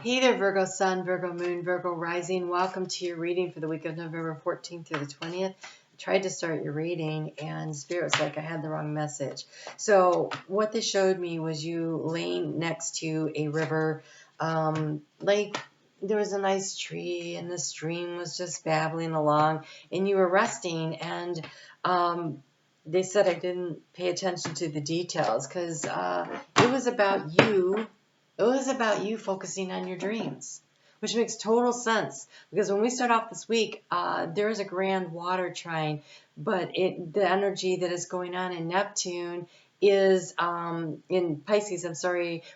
Hey there, Virgo Sun, Virgo Moon, Virgo Rising. Welcome to your reading for the week of November 14th through the 20th. I tried to start your reading and Spirit was like I had the wrong message. So what they showed me was you laying next to a river. Like there was a nice tree and the stream was just babbling along and you were resting. And they said I didn't pay attention to the details because it was about you. It was about you focusing on your dreams, which makes total sense because when we start off this week, there is a grand water trine, but the energy that is going on in Neptune is in Pisces,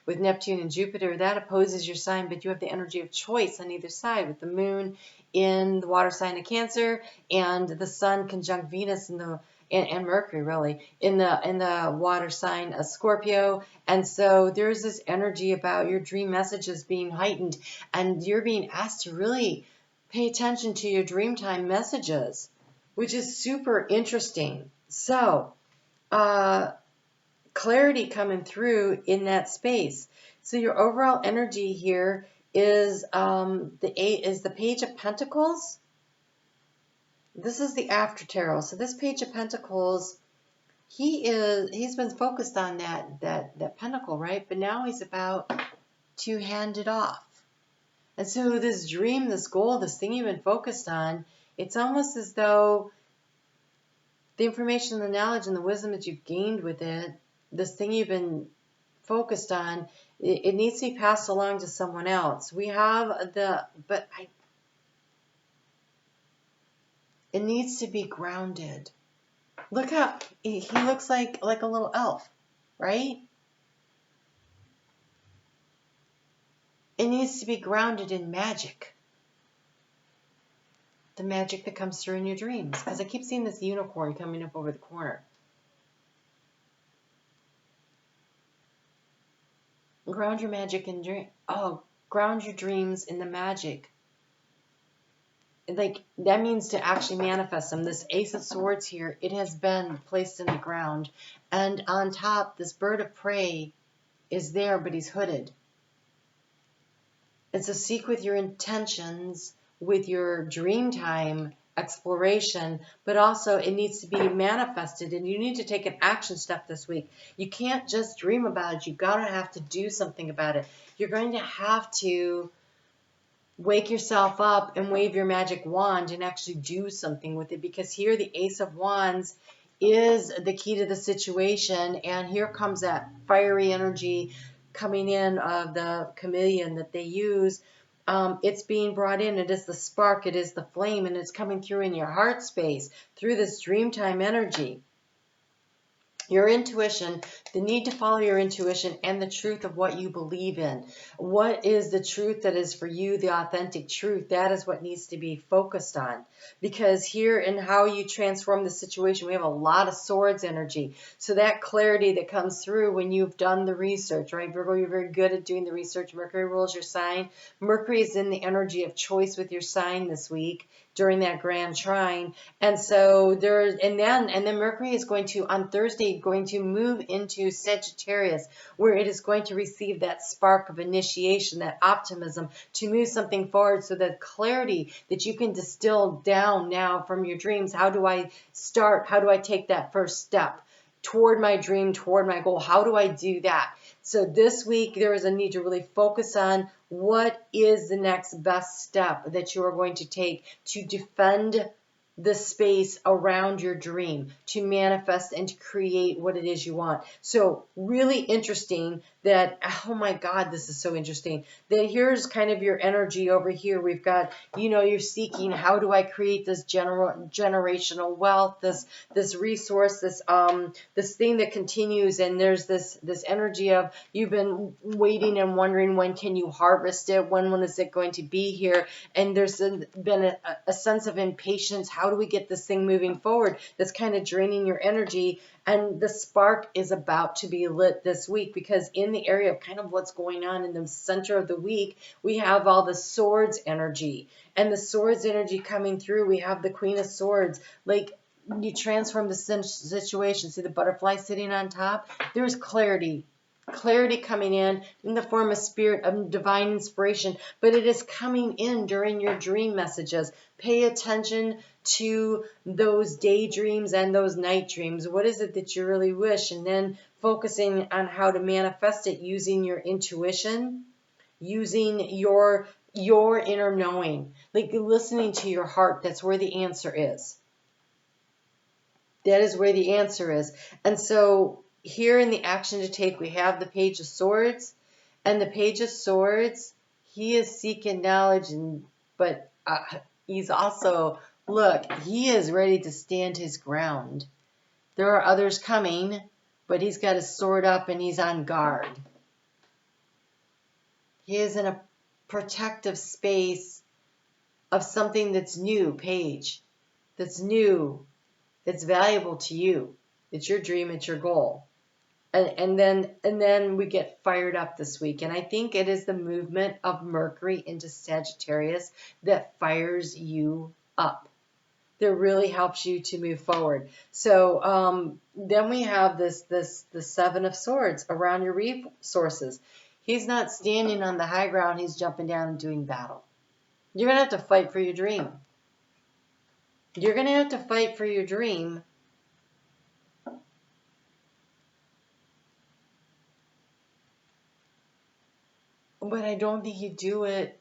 with Neptune and Jupiter, that opposes your sign, but you have the energy of choice on either side with the moon in the water sign of Cancer and the sun conjunct Venus in the and Mercury really in the water sign of Scorpio. And so there's this energy about your dream messages being heightened and you're being asked to really pay attention to your dream time messages, which is super interesting. So clarity coming through in that space. So your overall energy here is the Page of Pentacles. This is the after tarot. So this Page of Pentacles, he's been focused on that pentacle, right? But now he's about to hand it off. And so this dream, this goal, this thing you've been focused on, it's almost as though the information, the knowledge, and the wisdom that you've gained with it, this thing you've been focused on, it needs to be passed along to someone else. We have it needs to be grounded. Look how he looks like a little elf, right? It needs to be grounded in magic. The magic that comes through in your dreams. Because I keep seeing this unicorn coming up over the corner. Ground your magic in dream. Oh, ground your dreams in the magic. Like that means to actually manifest them. This Ace of Swords here, it has been placed in the ground, and on top this bird of prey is there, but he's hooded. It's to seek with your intentions, with your dream time exploration, but also it needs to be manifested, and you need to take an action step this week. You can't just dream about it. You gotta have to do something about it. You're going to have to wake yourself up and wave your magic wand and actually do something with it, because here the Ace of Wands is the key to the situation, and here comes that fiery energy coming in of the chameleon that they use. It's being brought in. It is the spark, it is the flame, and it's coming through in your heart space through this dreamtime energy. Your intuition, the need to follow your intuition and the truth of what you believe in. What is the truth that is for you, the authentic truth? That is what needs to be focused on. Because here in how you transform the situation, we have a lot of swords energy. So that clarity that comes through when you've done the research, right? Virgo, you're very good at doing the research. Mercury rules your sign. Mercury is in the energy of choice with your sign this week during that grand trine. And so then Mercury is going to, on Thursday, going to move into Sagittarius, where it is going to receive that spark of initiation, that optimism to move something forward. So that clarity that you can distill down now from your dreams. How do I start? How do I take that first step toward my dream, toward my goal? How do I do that? So this week, there is a need to really focus on what is the next best step that you are going to take to defend the space around your dream, to manifest and to create what it is you want. So really interesting that, oh my God, this is so interesting, that here's kind of your energy over here. We've got, you're seeking, how do I create this generational wealth, this resource, this thing that continues, and there's this energy of you've been waiting and wondering, when can you harvest it, when is it going to be here, and there's been a sense of impatience. How do we get this thing moving forward? That's kind of draining your energy, and the spark is about to be lit this week, because in the area of kind of what's going on in the center of the week, we have all the swords energy, and the swords energy coming through. We have the Queen of Swords, like you transform the situation. See the butterfly sitting on top? There's clarity clarity coming in the form of spirit of divine inspiration, but it is coming in during your dream messages. Pay attention to those daydreams and those night dreams. What is it that you really wish? And then focusing on how to manifest it using your intuition, using your inner knowing, like listening to your heart. That's where the answer is. That is where the answer is. And so here in the action to take, we have the Page of Swords. And the Page of Swords, he is seeking knowledge, but he's also, look, he is ready to stand his ground. There are others coming, but he's got his sword up and he's on guard. He is in a protective space of something that's new, Page. That's new. It's valuable to you. It's your dream. It's your goal. And then we get fired up this week. And I think it is the movement of Mercury into Sagittarius that fires you up. That really helps you to move forward. So then we have the Seven of Swords around your resources. He's not standing on the high ground. He's jumping down and doing battle. You're going to have to fight for your dream. You're going to have to fight for your dream. But I don't think you do it.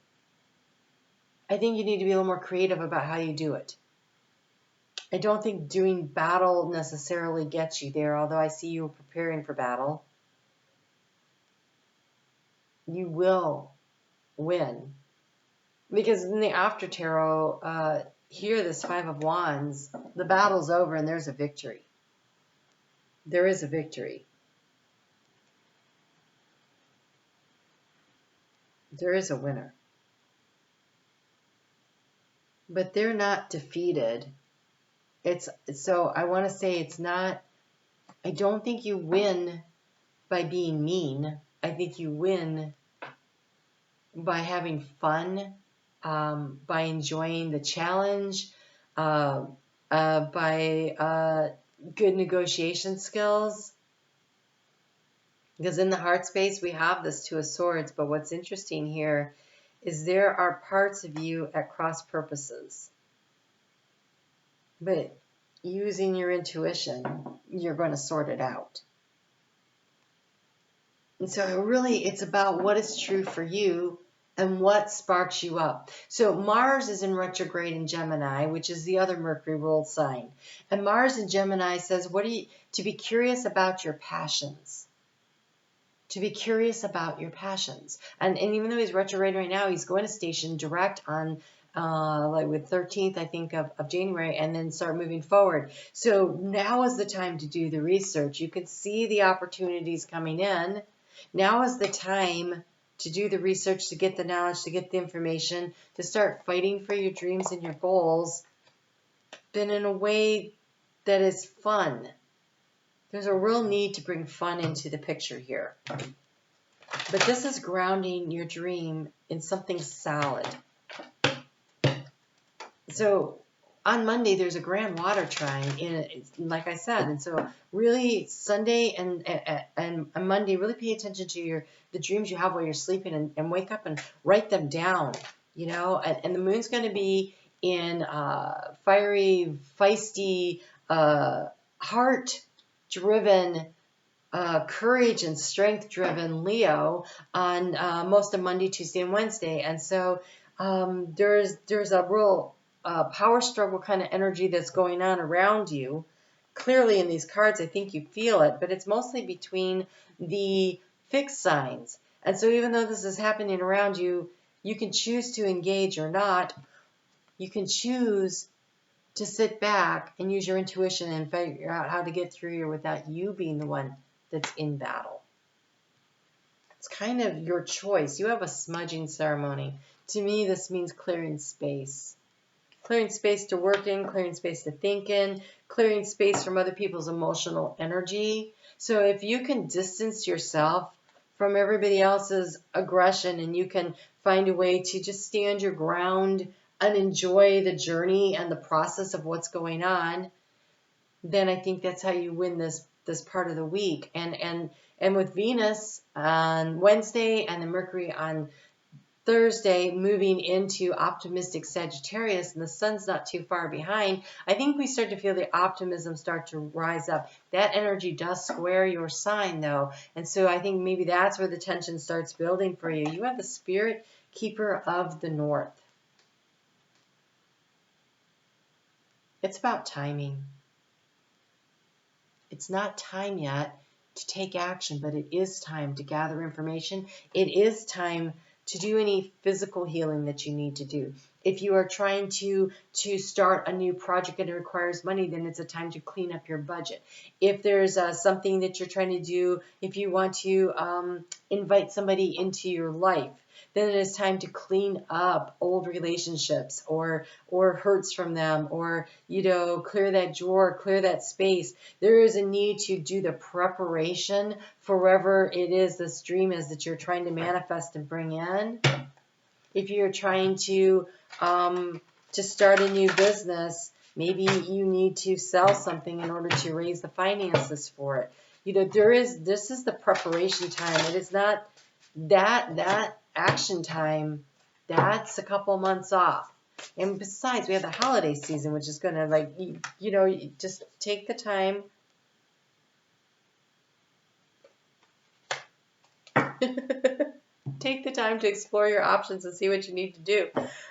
I think you need to be a little more creative about how you do it. I don't think doing battle necessarily gets you there, although I see you preparing for battle. You will win. Because in the After Tarot, here, this Five of Wands, the battle's over and there's a victory. There is a victory. There is a winner. But they're not defeated. So I want to say it's not, I don't think you win by being mean. I think you win by having fun, by enjoying the challenge, by good negotiation skills. Because in the heart space, we have this Two of Swords. But what's interesting here is there are parts of you at cross purposes. But using your intuition, you're going to sort it out. And so really, it's about what is true for you and what sparks you up. So Mars is in retrograde in Gemini, which is the other Mercury ruled sign. And Mars in Gemini says, to be curious about your passions. To be curious about your passions. And even though he's retrograde right now, he's going to station direct on like with 13th, I think, of January, and then start moving forward. So now is the time to do the research. You can see the opportunities coming in. Now is the time to do the research, to get the knowledge, to get the information, to start fighting for your dreams and your goals, but in a way that is fun. There's a real need to bring fun into the picture here. But this is grounding your dream in something solid. So on Monday, there's a grand water trine in it, like I said. And so really Sunday and Monday, really pay attention to the dreams you have while you're sleeping, and wake up and write them down, you know. And the moon's going to be in fiery, feisty, heart-driven, courage and strength-driven Leo on most of Monday, Tuesday, and Wednesday. And so there's a real power struggle kind of energy that's going on around you. Clearly in these cards, I think you feel it, but it's mostly between the fixed signs. And so even though this is happening around you, you can choose to engage or not. You can choose to sit back and use your intuition and figure out how to get through here without you being the one that's in battle. It's kind of your choice. You have a smudging ceremony. To me, this means clearing space. Clearing space to work in, clearing space to think in, clearing space from other people's emotional energy. So if you can distance yourself from everybody else's aggression, and you can find a way to just stand your ground and enjoy the journey and the process of what's going on, then I think that's how you win this this part of the week. And with Venus on Wednesday and the Mercury on Thursday moving into optimistic Sagittarius, and the sun's not too far behind, I think we start to feel the optimism start to rise up. That energy does square your sign, though. And so I think maybe that's where the tension starts building for you. You have the Spirit Keeper of the North. It's about timing. It's not time yet to take action, but it is time to gather information. It is time to do any physical healing that you need to do. If you are trying to start a new project and it requires money, then it's a time to clean up your budget. If there's something that you're trying to do, if you want to invite somebody into your life, then it is time to clean up old relationships or hurts from them, or, you know, clear that drawer, clear that space. There is a need to do the preparation for wherever it is this dream is that you're trying to manifest and bring in. If you're trying to start a new business, maybe you need to sell something in order to raise the finances for it. You know, this is the preparation time. It is not that action time. That's a couple months off. And besides, we have the holiday season, which is going to, like, you know, just take the time. Take the time to explore your options and see what you need to do.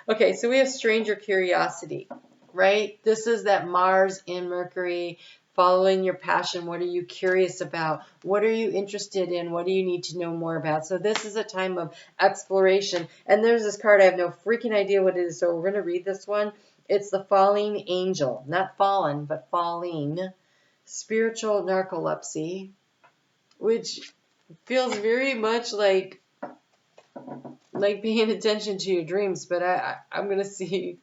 Okay, so we have stranger curiosity, right? This is that Mars in Mercury, following your passion. What are you curious about? What are you interested in? What do you need to know more about? So this is a time of exploration. And there's this card. I have no freaking idea what it is, so we're going to read this one. It's the Falling Angel. Not fallen, but falling. Spiritual narcolepsy, which feels very much like paying attention to your dreams. But I'm going to see.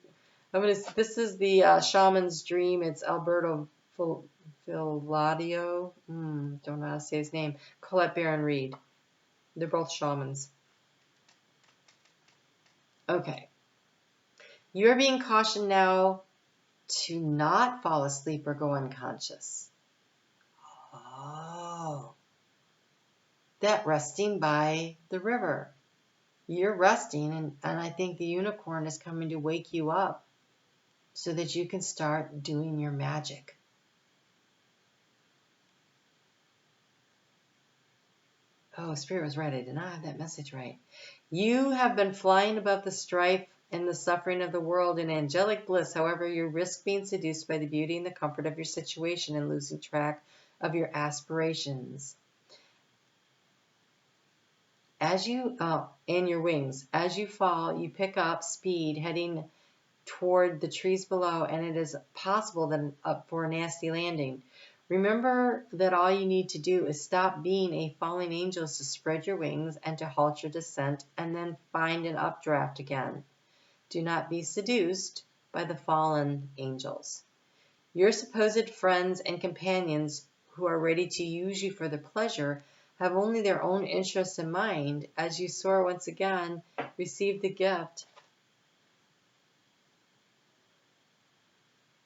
This is the shaman's dream. It's Alberto Villoldo, don't know how to say his name. Colette, Baron-Reid. They're both shamans. Okay. You are being cautioned now to not fall asleep or go unconscious. Oh. That resting by the river. You're resting, and I think the unicorn is coming to wake you up so that you can start doing your magic. Oh, Spirit was right. I did not have that message right. You have been flying above the strife and the suffering of the world in angelic bliss. However, you risk being seduced by the beauty and the comfort of your situation and losing track of your aspirations. As you, and your wings, as you fall, you pick up speed heading toward the trees below, and it is possible then up for a nasty landing. Remember that all you need to do is stop being a falling angel, is to spread your wings and to halt your descent and then find an updraft again. Do not be seduced by the fallen angels. Your supposed friends and companions who are ready to use you for their pleasure have only their own interests in mind. As you soar once again, receive the gift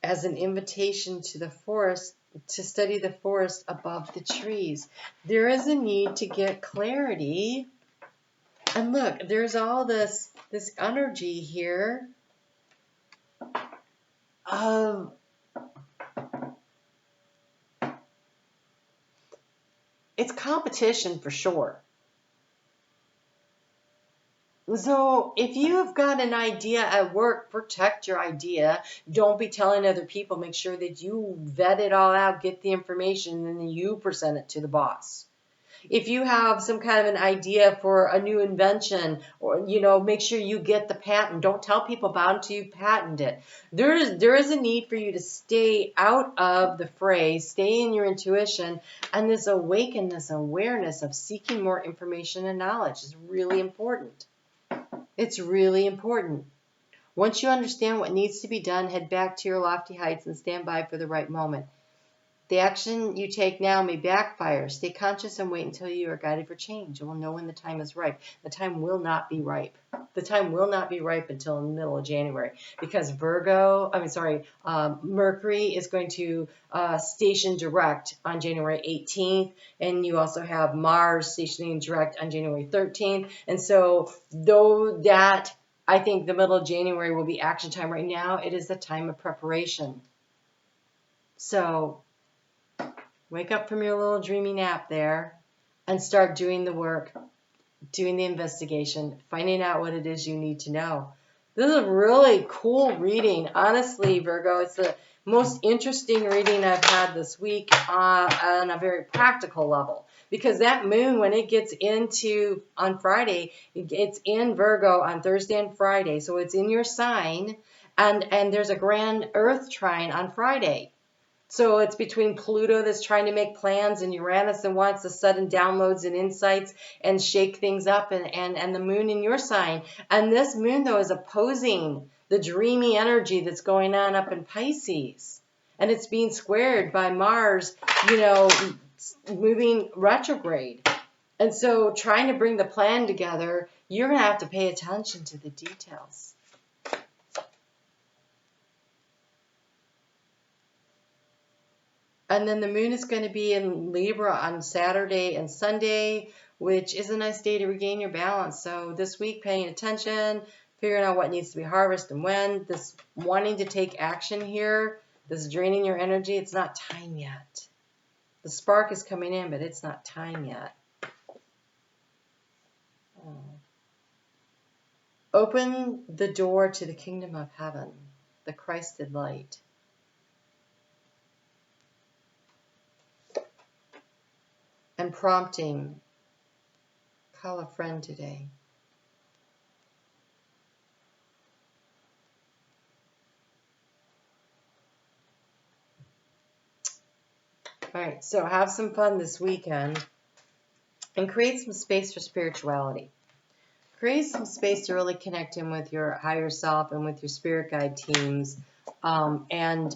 as an invitation to the forest, to study the forest above the trees. There is a need to get clarity. And look, there's all this energy here of it's competition for sure. So if you have got an idea at work, protect your idea. Don't be telling other people. Make sure that you vet it all out, get the information, and then you present it to the boss. If you have some kind of an idea for a new invention, or, you know, make sure you get the patent. Don't tell people about it until you patent it. There is a need for you to stay out of the fray, stay in your intuition, and this awakeness, awareness of seeking more information and knowledge is really important. It's really important. Once you understand what needs to be done, head back to your lofty heights and stand by for the right moment. The action you take now may backfire. Stay conscious and wait until you are guided for change. You will know when the time is ripe. The time will not be ripe. The time will not be ripe until the middle of January, because Mercury is going to station direct on January 18th, and you also have Mars stationing direct on January 13th. And so though that, I think the middle of January will be action time, right now it is the time of preparation. So wake up from your little dreamy nap there and start doing the work, doing the investigation, finding out what it is you need to know. This is a really cool reading. Honestly, Virgo, it's the most interesting reading I've had this week on a very practical level. Because that moon, when it gets into, on Friday, it's in Virgo on Thursday and Friday. So it's in your sign, and there's a grand Earth trine on Friday. So it's between Pluto that's trying to make plans and Uranus that wants the sudden downloads and insights and shake things up, and the moon in your sign. And this moon, though, is opposing the dreamy energy that's going on up in Pisces. And it's being squared by Mars, moving retrograde. And so trying to bring the plan together, you're going to have to pay attention to the details. And then the moon is going to be in Libra on Saturday and Sunday, which is a nice day to regain your balance. So this week, paying attention, figuring out what needs to be harvested and when. This wanting to take action here, this draining your energy, it's not time yet. The spark is coming in, but it's not time yet. Open the door to the kingdom of heaven, the Christed light. And prompting, call a friend today. All right, so have some fun this weekend and create some space for spirituality. Create some space to really connect in with your higher self and with your spirit guide teams, and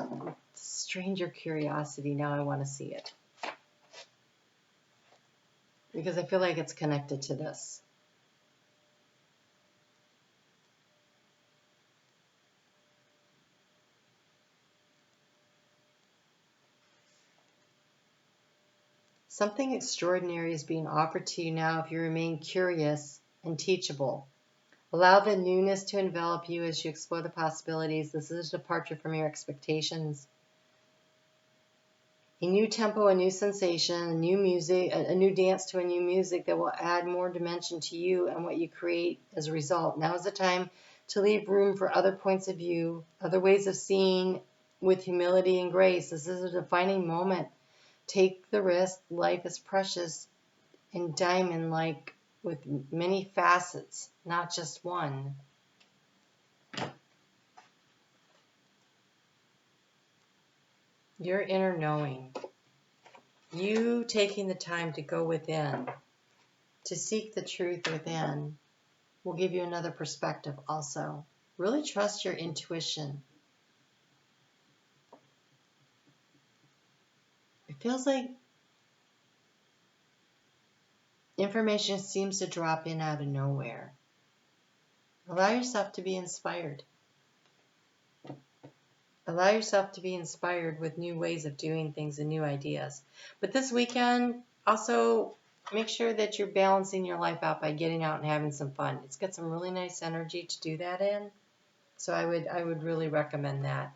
stranger curiosity. Now I want to see it, because I feel like it's connected to this. Something extraordinary is being offered to you now if you remain curious and teachable. Allow the newness to envelop you as you explore the possibilities. This is a departure from your expectations. A new tempo, a new sensation, a new music, a new dance to a new music that will add more dimension to you and what you create as a result. Now is the time to leave room for other points of view, other ways of seeing with humility and grace. This is a defining moment. Take the risk. Life is precious and diamond-like with many facets, not just one. Your inner knowing, you taking the time to go within, to seek the truth within, will give you another perspective also. Really trust your intuition. It feels like information seems to drop in out of nowhere. Allow yourself to be inspired. Allow yourself to be inspired with new ways of doing things and new ideas. But this weekend, also make sure that you're balancing your life out by getting out and having some fun. It's got some really nice energy to do that in. So I would really recommend that.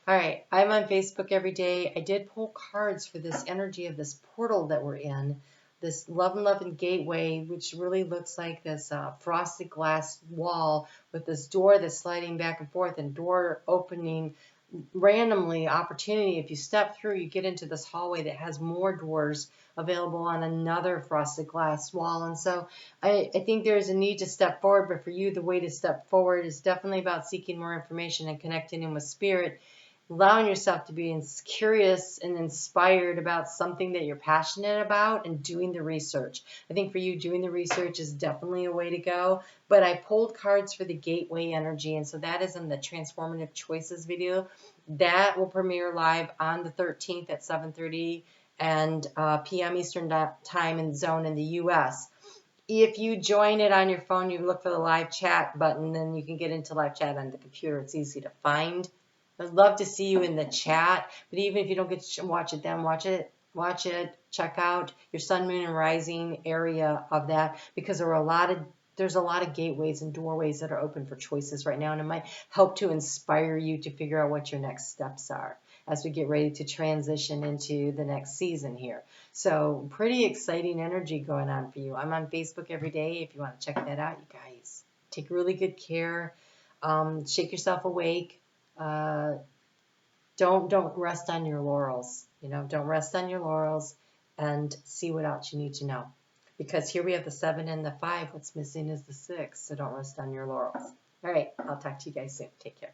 All right, I'm on Facebook every day. I did pull cards for this energy of this portal that we're in, this Love and Loving Gateway, which really looks like this frosted glass wall with this door that's sliding back and forth and door opening randomly, opportunity. If you step through, you get into this hallway that has more doors available on another frosted glass wall. And so I think there's a need to step forward, but for you, the way to step forward is definitely about seeking more information and connecting in with spirit, allowing yourself to be curious and inspired about something that you're passionate about and doing the research. I think for you, doing the research is definitely a way to go. But I pulled cards for the gateway energy, and so that is in the Transformative Choices video. That will premiere live on the 13th at 7:30 and p.m. Eastern Time and Zone in the U.S. If you join it on your phone, you look for the live chat button, then you can get into live chat on the computer. It's easy to find. I'd love to see you in the chat, but even if you don't get to watch it then, watch it, check out your sun, moon, and rising area of that, because there's a lot of gateways and doorways that are open for choices right now, and it might help to inspire you to figure out what your next steps are as we get ready to transition into the next season here. So pretty exciting energy going on for you. I'm on Facebook every day if you want to check that out, you guys. Take really good care. Shake yourself awake. Don't rest on your laurels. Don't rest on your laurels, and see what else you need to know. Because here we have the 7 and the 5. What's missing is the 6. So don't rest on your laurels. All right. I'll talk to you guys soon. Take care.